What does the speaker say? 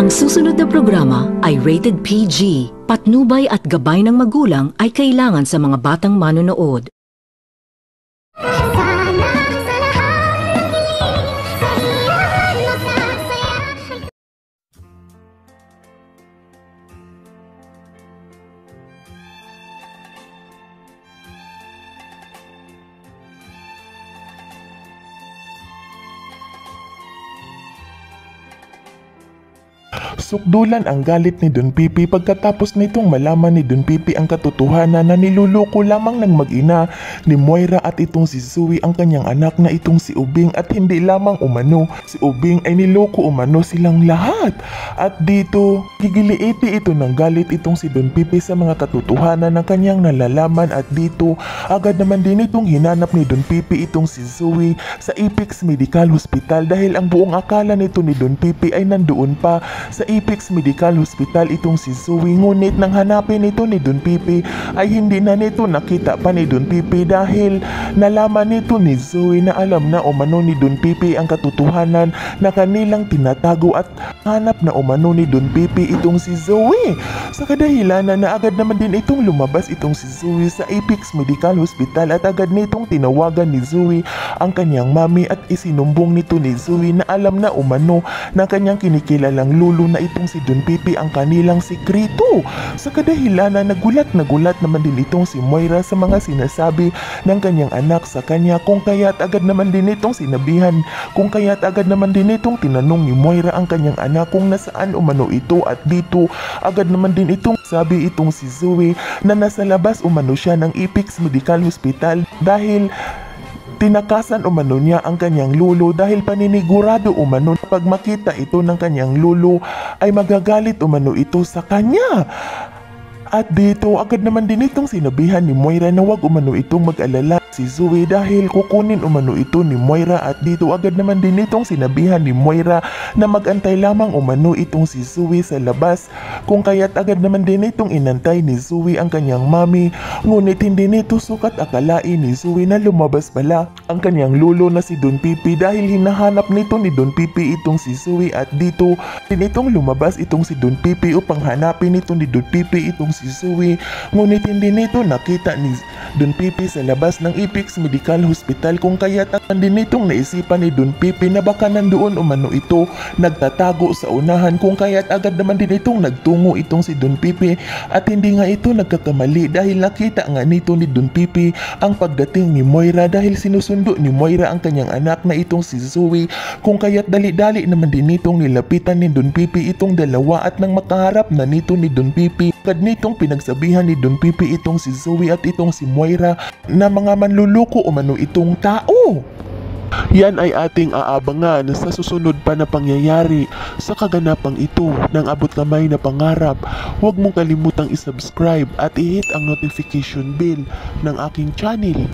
Ang susunod na programa ay rated PG. Patnubay at gabay ng magulang ay kailangan sa mga batang manonood. Sukdulan ang galit ni Don Pipi pagkatapos nitong malaman ni Don Pipi ang katotohanan na niluloko lamang ng mag-ina ni Moira at itong si Zoe ang kanyang anak na itong si Ubing, at hindi lamang umano si Ubing ay niloko umano silang lahat. At dito gigiliiti ito ng galit itong si Don Pipi sa mga katotohanan ng kanyang nalalaman, at dito agad naman din itong hinanap ni Don Pipi itong si Zoe sa Apex Medical Hospital dahil ang buong akala nito ni Don Pipi ay nandoon pa sa Apex Medical Hospital itong si Zoe. Ngunit nang hanapin ito ni Don Pipi ay hindi na nito nakita pa ni Don Pipi dahil nalaman nito ni Zoe na alam na umano ni Don Pipi ang katotohanan na kanilang tinatago, at hanap na umano ni Don Pipi itong si Zoe. Sa kadahilanan na agad naman din itong lumabas itong si Zoe sa Apex Medical Hospital, at agad nitong tinawagan ni Zoe ang kanyang mami at isinumbong nito ni Zoe na alam na umano na kanyang kinikilalang lulo na itong si Don Pipi ang kanilang sikreto. Sa kadahilanan nagulat naman din itong si Moira sa mga sinasabi ng kanyang anak sa kanya, kung kaya't agad naman din itong sinabihan, kung kaya't agad naman din itong tinanong ni Moira ang kanyang anak kung nasaan umano ito, at dito agad naman din itong sabi itong si Zoe na nasa labas umano siya ng Apex Medical Hospital dahil tinakasan umano niya ang kanyang lulo dahil paninigurado umano na pag makita ito ng kanyang lulo ay magagalit umano ito sa kanya. At dito agad naman din itong sinabihan ni Moira na wag umano itong mag-alala si Zoe dahil kukunin umano ito ni Moira, at dito agad naman din itong sinabihan ni Moira na magantay lamang umano itong si Zoe sa labas, kung kaya't agad naman din itong inantay ni Zoe ang kanyang mami. Ngunit hindi nito sukat akalain ni Zoe na lumabas pala ang kanyang lulo na si Don Pipi dahil hinahanap nito ni Don Pipi itong si Zoe, at dito din itong lumabas itong si Don Pipi upang hanapin nito ni Don Pipi itong si Zoe. Ngunit hindi nito nakita ni Don Pipi sa labas ng Apex Medical Hospital, kung kaya't din nitong naisipan ni Don Pipi na baka nandoon umano ito nagtatago sa unahan, kung kaya't agad naman din itong nagtungo itong si Don Pipi, at hindi nga ito nagkakamali dahil nakita nga nito ni Don Pipi ang pagdating ni Moira dahil sinusundo ni Moira ang kanyang anak na itong si Zoe, kung kaya't dali-dali naman din nitong nilapitan ni Don Pipi itong dalawa, at nang makaharap na nito ni Don Pipi agad nitong pinagsabihan ni Don Pipi itong si Zoe at itong si Moira na mga manluloko umano itong tao. Yan ay ating aabangan sa susunod pa na pangyayari sa kaganapang ito ng abot kamay na pangarap. Huwag mong kalimutang isubscribe at i-hit ang notification bell ng aking channel.